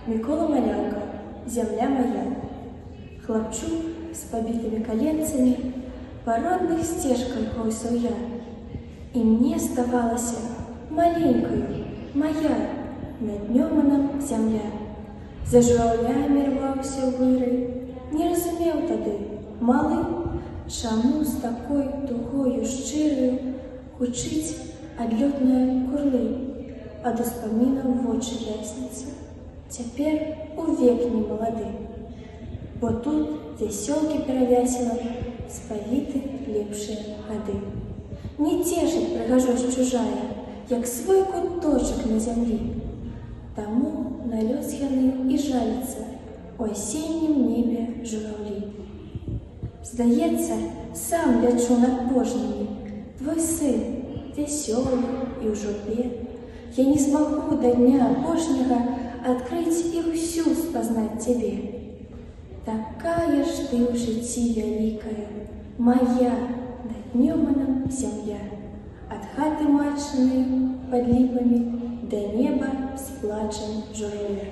Микола Малянка, «Земля моя». Хлопчук с побитыми коленцами по родных стежках бросил я, и мне оставалась маленькою моя над Днёманом земля. За журавлями рваўся вырай, не разумеў тады, малы, чаму з такой тугою шчыраю гучыць адлётнае курлы, ад успамінаў вочы ясніцы. Цяпер увек не малады, бо тут вясёлкі перавясела спавіты лепшыя гады. Не цешыць прыгажосць чужая, як свой куточак на зямлі. Таму на лёс яны і жаліцца у асеннім небе журавлі. Здаецца, сам лячу над божнымі, твой сын вясёлы і ў журбе. Я не змагу да дня апошняга адкрыць і ўсю спазнаць цябе. Такая ж ты ў жыцці вялікая, моя над Днёманом земля. Ад хаты матчыны пад ліпамі да неба з плачам журавля.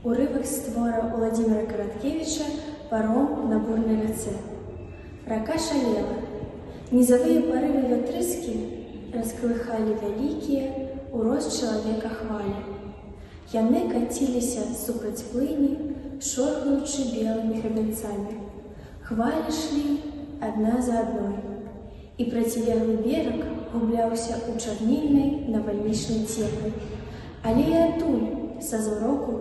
Урывак з твора Уладзіміра Караткевіча «Паром на бурнай рацэ». Рака шалела. Нізавыя парывы вятрыскі раскалыхалі вялікія ў рост чалавека хвалі. Яны каціліся супраць плыні, шоргаючы белымі гребенцамі. Хвалі шлі адна за адной, і процілеглы бераг губляўся ў чарнільнай навальнічнай цемры. Але і адтуль, са змроку,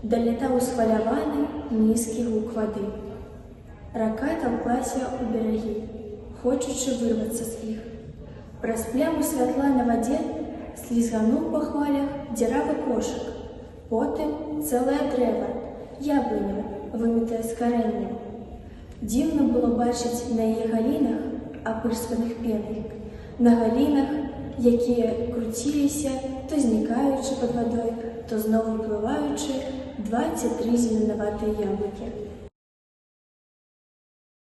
далятаў усхваляваны нізкі гук вады. Рака таўклася ў берагі, хочучы вырвацца з іх. Праз пляму святла на вадзе слізгануў па хвалях дзіравы кошык, потым цэлае дрэва, яблыня, вымытае з карэннем. Дзіўна было бачыць на яе галінах, апырсканых пенай, на галінах, якія круціліся, то знікаючы пад вадой, то зноў выплываючы, 2 ці 3 зеленаватыя яблыкі.